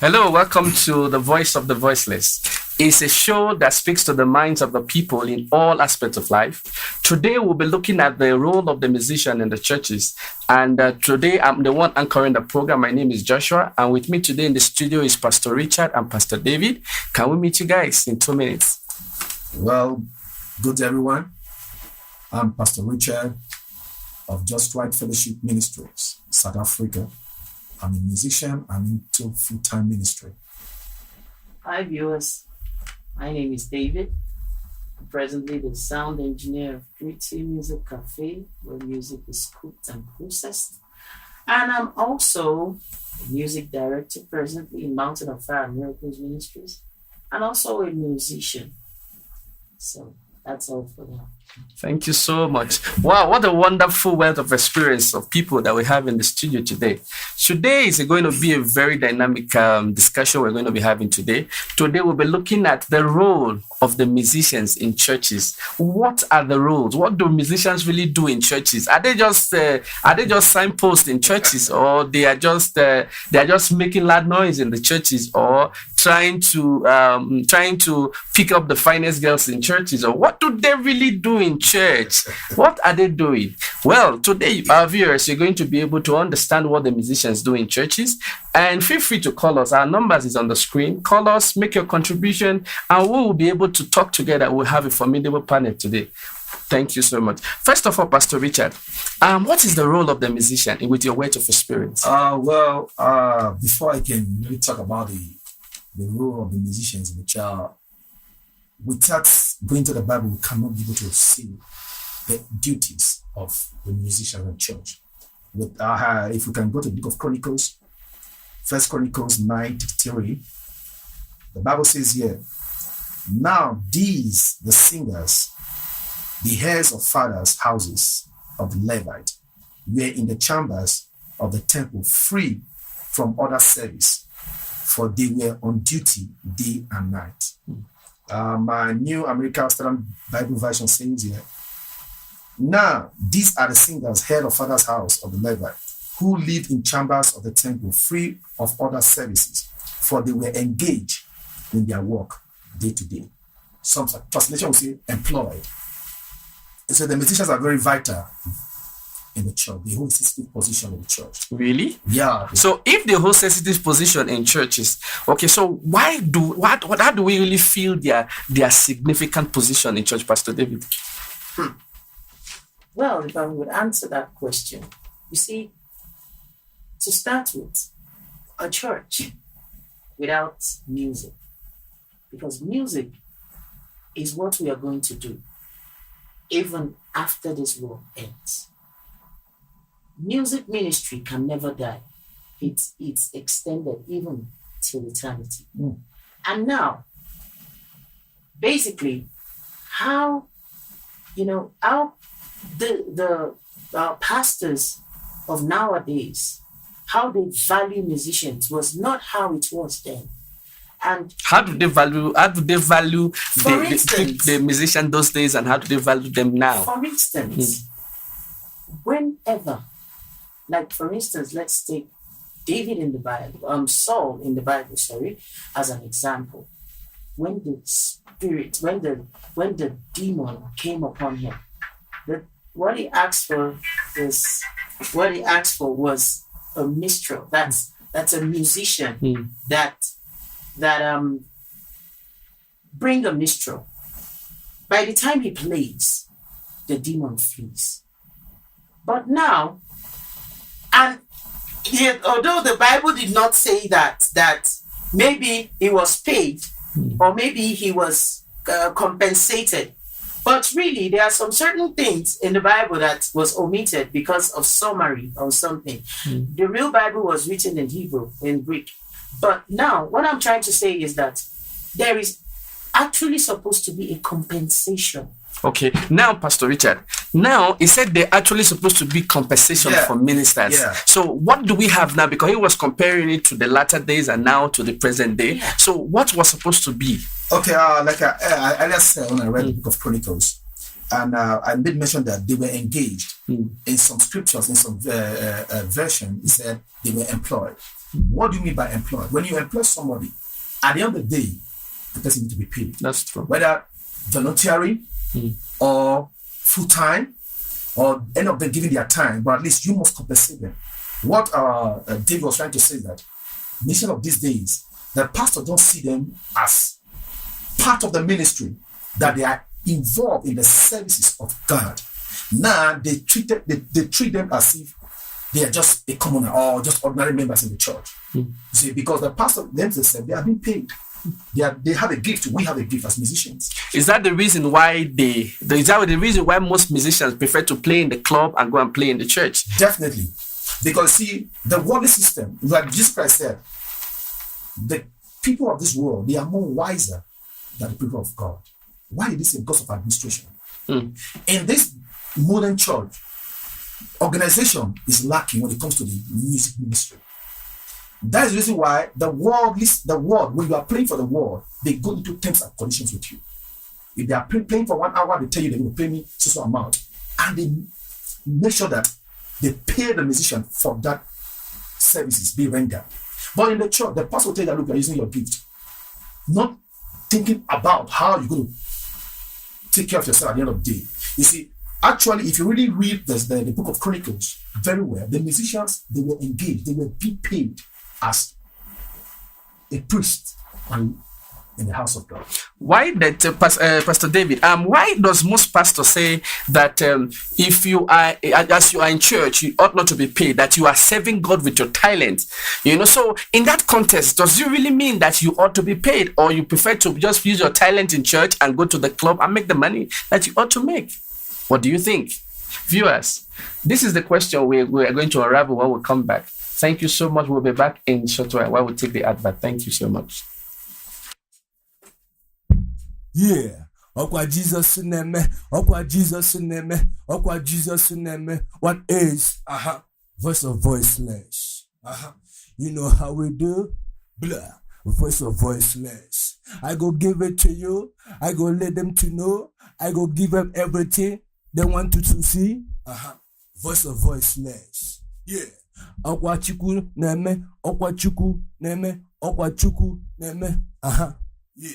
Hello, welcome to The Voice of the Voiceless. It's a show that speaks to the minds of the people in all aspects of life. Today, we'll be looking at the role of the musician in the churches. And today, I'm the one anchoring the program. My name is Joshua. And with me today in the studio is Pastor Richard and Pastor David. Can we meet you guys in 2 minutes? Well, good everyone. I'm Pastor Richard of Just Right Fellowship Ministries, South Africa. I'm a musician. I'm into full-time ministry. Hi viewers, my name is David. I'm presently the sound engineer of Pretty Music Cafe, where music is cooked and processed. And I'm also a music director presently in Mountain of Fire and Miracles Ministries, and also a musician. So that's all for now. Thank you so much. Wow, what a wonderful wealth of experience of people that we have in the studio today. Today is going to be a very dynamic discussion we're going to be having today. Today we'll be looking at the role of the musicians in churches. What are the roles? What do musicians really do in churches? Are they just signposts in churches, or they are just making loud noise in the churches, or trying to pick up the finest girls in churches, or what do they really do in church? What are they doing? Well, today, our viewers, you're going to be able to understand what the musicians do in churches. And feel free to call us. Our numbers is on the screen. Call us, make your contribution, and we will be able to talk together. We'll have a formidable panel today. Thank you so much. First of all, Pastor Richard, what is the role of the musician with your words of experience? Before I can really talk about the role of the musicians in the church, without going to the Bible, we cannot be able to see the duties of the musician in church. If we can go to the book of Chronicles, 1 Chronicles 9:3, the Bible says here, now these, the singers, the heirs of fathers' houses of the Levite, were in the chambers of the temple free from other service, for they were on duty day and night. My New American Standard Bible Version says here, now these are the singers, head of father's house of the Levite, who lived in chambers of the temple free of other services, for they were engaged in their work day to day. Some translation will say employed. So the musicians are very vital in the church. They hold a sensitive position in the church. Really? Yeah. So if they hold sensitive position in churches, okay, so how do we really feel their significant position in church, Pastor David? Well, if I would answer that question, you see, to start with, a church without music, because music is what we are going to do even after this world ends. Music ministry can never die. It's extended even till eternity. And now, basically, how the pastors of nowadays, how they value musicians was not how it was then. And how do they value the musician those days, and how do they value them now? For instance, whenever, like for instance, let's take David in the Bible, Saul in the Bible, as an example. When the demon came upon him, what he asked for was a minstrel. That's a musician that bring a minstrel. By the time he plays, the demon flees. But now, and yet, although the Bible did not say that maybe he was paid or maybe he was compensated, but really there are some certain things in the Bible that was omitted because of summary or something. The real Bible was written in Hebrew, in Greek. But now, what I'm trying to say is that there is actually supposed to be a compensation. Okay, now, Pastor Richard, now he said they're actually supposed to be compensation for ministers. Yeah. So what do we have now? Because he was comparing it to the latter days and now to the present day. Yeah. So what was supposed to be? Okay, I just said when I read the book of Chronicles, and I made mention that they were engaged in some scriptures, in some version, it said they were employed. What do you mean by employed? When you employ somebody, at the end of the day, the person needs to be paid. That's true. Whether voluntary or full-time, or end up them giving their time, but at least you must compensate them. What David was trying to say is that nation of these days, the pastor don't see them as part of the ministry, that they are involved in the services of God. Now they treat them as if they are just a commoner or just ordinary members in the church. You see, because the pastor themselves said they are being paid. They have a gift. We have a gift as musicians. Is that the reason why most musicians prefer to play in the club and go and play in the church? Definitely. Because see, the worldly system, like Jesus Christ said, the people of this world, they are more wiser than the people of God. Why did he say? Because of administration. In this modern church, organization is lacking when it comes to the music ministry. That is the reason why the world, when you are playing for the world, they go into terms and conditions with you. If they are playing for 1 hour, they tell you they're going to pay me so amount. And they make sure that they pay the musician for that services be rendered. But in the church, the pastor will tell you, look, you're using your gift. Not thinking about how you're going to take care of yourself at the end of the day. You see, actually, if you really read the book of Chronicles very well, the musicians, they were engaged, they were being paid as a priest in the house of God. Why that, Pastor David? Why does most pastors say that if you are, as you are in church, you ought not to be paid, that you are serving God with your talent? You know, so in that context, does it really mean that you ought to be paid, or you prefer to just use your talent in church and go to the club and make the money that you ought to make? What do you think? Viewers, this is the question we are going to unravel when we come back. Thank you so much. We'll be back in a short while we take the advert. Thank you so much. Yeah. Okwa Jesus name. Okwa Jesus name. Okwa Jesus name. What is? Voice of voiceless. You know how we do? Blah. Voice of voiceless. I go give it to you. I go let them to know. I go give them everything they want to see. Voice of voiceless. Yeah. Okwa chuku neme. Okwa chuku neme. Okwa chuku neme. Yeah.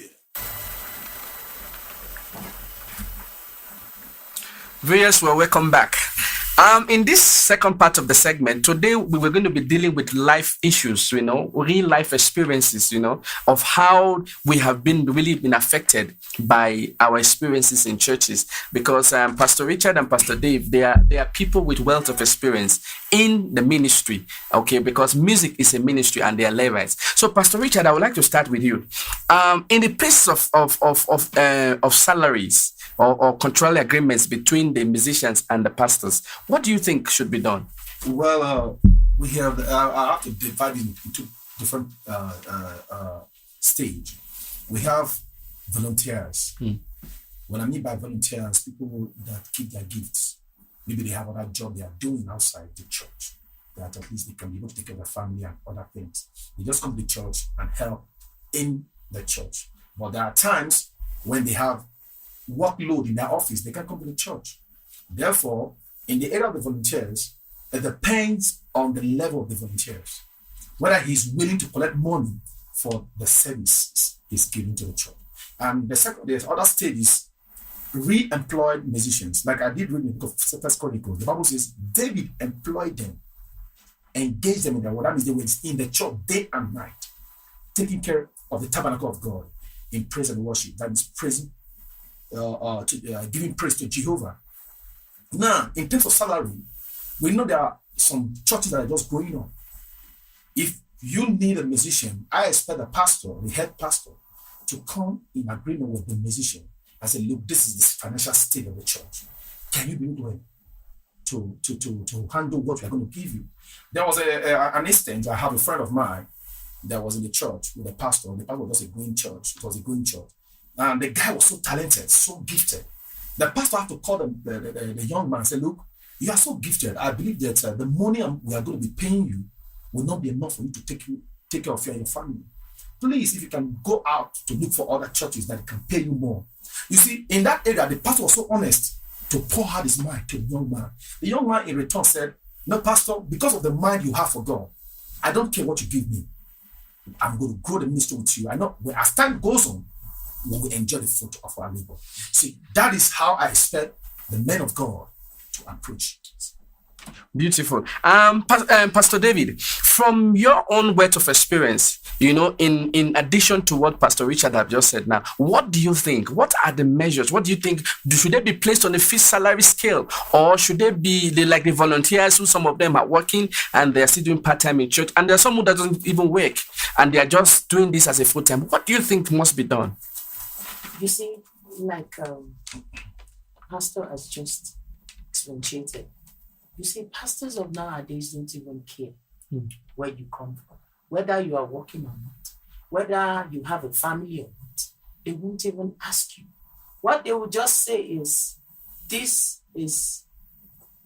Viewers, well, welcome back. In this second part of the segment, today we were going to be dealing with life issues, you know, real life experiences, you know, of how we have really been affected by our experiences in churches. Because Pastor Richard and Pastor Dave, they are people with wealth of experience in the ministry, okay? Because music is a ministry and they are Levites. So, Pastor Richard, I would like to start with you. In the place of salaries, or control agreements between the musicians and the pastors, what do you think should be done? Well, we have, I have to divide it into different stage. We have volunteers. What I mean by volunteers, people that keep their gifts. Maybe they have other job they are doing outside the church, that at least they can be able to take care of their family and other things. They just come to the church and help in the church. But there are times when they have workload in their office, they can't come to the church. Therefore, in the area of the volunteers, it depends on the level of the volunteers, whether he's willing to collect money for the services he's giving to the church. And the other stage is re-employed musicians. Like I did read in the book of First Chronicles, the Bible says David employed them, engaged them in their work. That means they were in the church day and night, taking care of the tabernacle of God in praise and worship. That is praising, giving praise to Jehovah. Now, in terms of salary, we know there are some churches that are just going on. If you need a musician, I expect the pastor, the head pastor, to come in agreement with the musician and say, look, this is the financial state of the church. Can you be able to handle what we are going to give you? There was an instance. I have a friend of mine that was in the church with a pastor. The pastor was a growing church. It was a growing church. And the guy was so talented, so gifted. The pastor had to call the young man and say, look, you are so gifted. I believe that the money we are going to be paying you will not be enough for you to take care of you and your family. Please, if you can go out to look for other churches that can pay you more. You see, in that area, the pastor was so honest to pour out his mind to the young man. The young man in return said, no, pastor, because of the mind you have for God, I don't care what you give me. I'm going to grow the ministry with you. I know when as time goes on, we will enjoy the fruit of our labor. See, that is how I expect the men of God to approach it. Beautiful. Pastor David, from your own words of experience, in addition to what Pastor Richard have just said now, what do you think? What are the measures? What do you think? Should they be placed on a fixed salary scale? Or should they be like the volunteers who some of them are working and they're still doing part-time in church? And there's some who doesn't even work and they are just doing this as a full-time. What do you think must be done? You see, like Pastor has just exponentiated. You see, pastors of nowadays don't even care where you come from, whether you are working or not, whether you have a family or not. They won't even ask you. What they will just say is, this is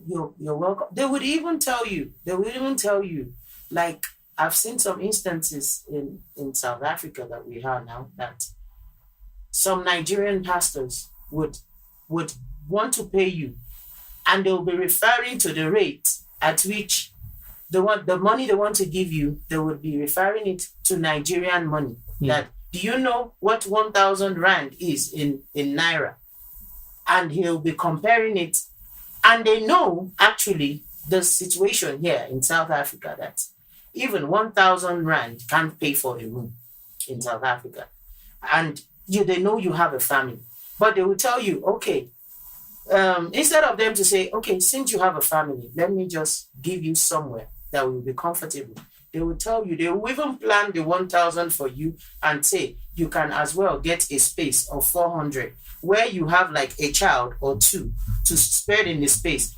your welcome. They would even tell you, like I've seen some instances in South Africa that we have now, that some Nigerian pastors would want to pay you, and they'll be referring to the rate at which the money they want to give you, they would be referring it to Nigerian money. That, do you know what 1,000 rand is in Naira? And he'll be comparing it. And they know actually the situation here in South Africa, that even 1,000 rand can't pay for a room in South Africa. And they know you have a family. But they will tell you, okay, instead of them to say, okay, since you have a family, let me just give you somewhere that will be comfortable. They will tell you, they will even plan the 1,000 for you and say, you can as well get a space of 400 where you have like a child or two to spread in the space.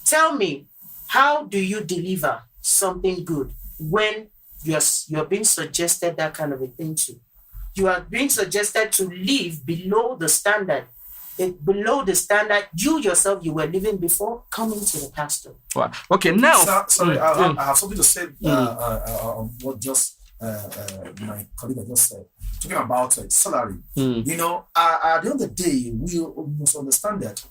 Tell me, how do you deliver something good when you're being suggested that kind of a thing to? You are being suggested to live below the standard you yourself you were living before coming to the pastor. Wow. Okay, now. I have something to say on what just my colleague just said, talking about salary. At the end of the day, we must understand that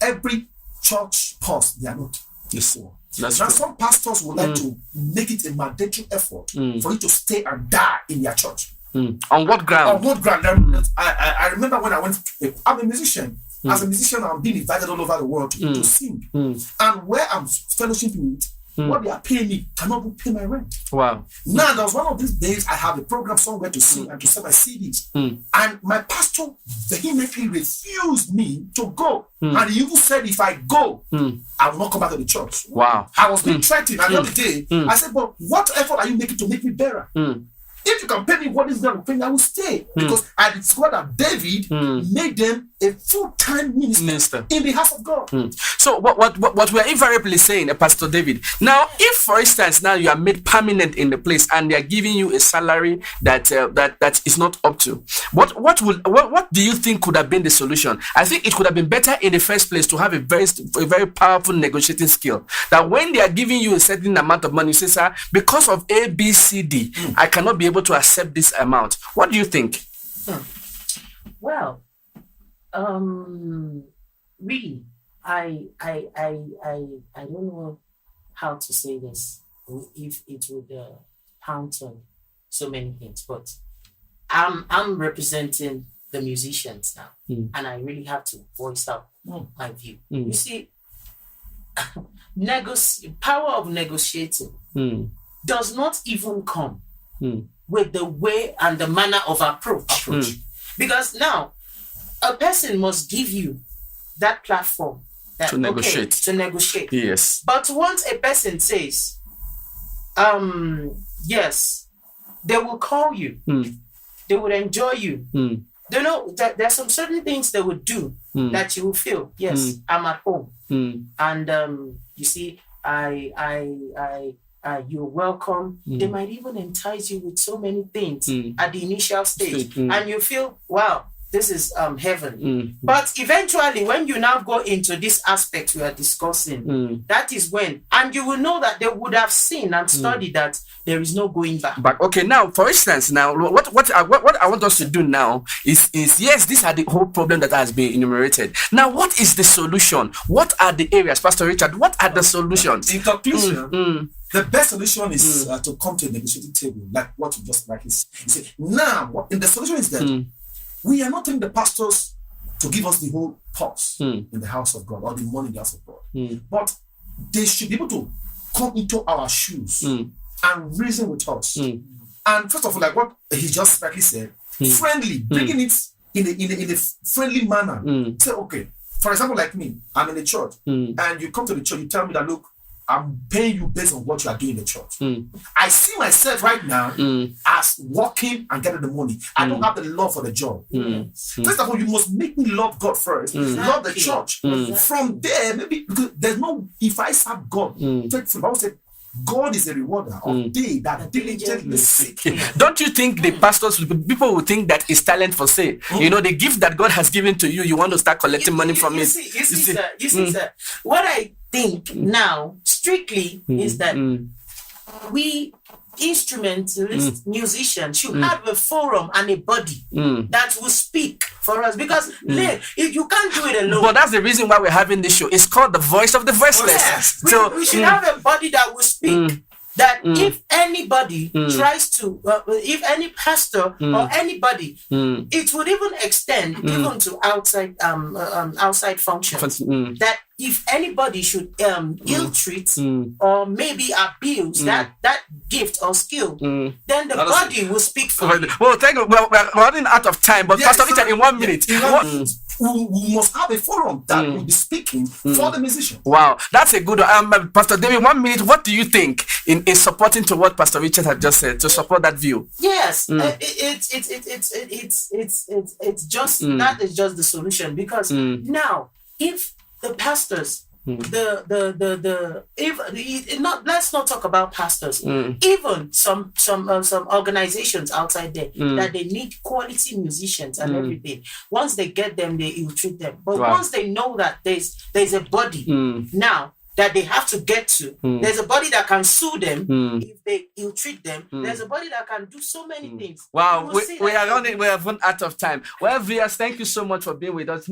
every church post, they are not equal. Now, some pastors would like to make it a mandatory effort for you to stay and die in their church. On what ground? On what ground? I remember when I went I'm a musician. As a musician, I'm being invited all over the world to sing. And where I'm fellowshipping with, what they are paying me cannot even pay my rent. Wow. Now, there was one of these days I have a program somewhere to sing and to sell my CDs. And my pastor vehemently refused me to go. And he even said, if I go, I will not come back to the church. Wow. I was being threatened at the end of the day. I said, but what effort are you making to make me better? If you can pay me what is going to pay me, I will stay. Because I discovered that David made them a full-time minister in the house of God. So what we're invariably saying, Pastor David, now if for instance now you are made permanent in the place and they are giving you a salary that is not up to, what do you think could have been the solution? I think it could have been better in the first place to have a very powerful negotiating skill, that when they are giving you a certain amount of money, you say, sir, because of A, B, C, D, I cannot be able to accept this amount. What do you think? Well, really, I don't know how to say this, if it would count on so many things, but I'm representing the musicians now, and I really have to voice out my view. You see, power of negotiating does not even come with the way and the manner of approach. Because now a person must give you that platform to negotiate. Yes. But once a person says, yes, they will call you, they will enjoy you. They know that there's some certain things they would do that you will feel, yes, I'm at home. And you see, you're welcome. They might even entice you with so many things at the initial stage. And you feel, wow, this is heaven. But eventually, when you now go into this aspect we are discussing, that is when, and you will know that they would have seen and studied that there is no going back. But okay, now for instance, now what I want us to do now is yes, these are the whole problem that has been enumerated. Now, what is the solution? What are the areas, Pastor Richard? What are the solutions? In conclusion, the best solution is to come to a negotiating table, like what you just like is. You say, now, what in the solution is that we are not telling the pastors to give us the whole purse in the house of God or the money in the house of God, but they should be able to come into our shoes and reason with us. And first of all, like what he just rightly said, friendly, bringing it in a friendly manner. Say, okay, for example, like me, I'm in the church, and you come to the church, you tell me that, look, I'm paying you based on what you are doing in the church. I see myself right now as working and getting the money. I don't have the love for the job. First of all, you must make me love God first, love the church. From there, maybe because there's no, if I serve God, faithful, I would say, God is a rewarder of they that diligently seek. Don't you think the pastors, people will think that it's talent for sale? You know, the gift that God has given to you, you want to start collecting money from it. You see, sir, what I think now, strictly, is that we instrumentalists, musicians should have a forum and a body that will speak for us, because if you can't do it alone. But that's the reason why we're having this show. It's called The Voice of the Voiceless. Yes. We should have a body that will speak. That if anybody tries to, if any pastor or anybody, it would even extend even to outside outside functions. That if anybody should ill-treat or maybe abuse that gift or skill, then the body will speak for you. Well, thank you. Well, we're running out of time, but Yes, Pastor Richard, in 1 minute. We must have a forum that will be speaking for the musicians. Wow, that's a good one. Pastor David, 1 minute. What do you think in suppporting to what Pastor Richard had just said to support that view? Yes, it's just that is just the solution, because now if the pastors, let's not talk about pastors, even some organizations outside there that they need quality musicians and everything. Once they get them, they ill-treat them. But once they know that there's a body now that they have to get to, there's a body that can sue them if they ill-treat them. There's a body that can do so many things. Wow, we have run out of time. Well, viewers, thank you so much for being with us.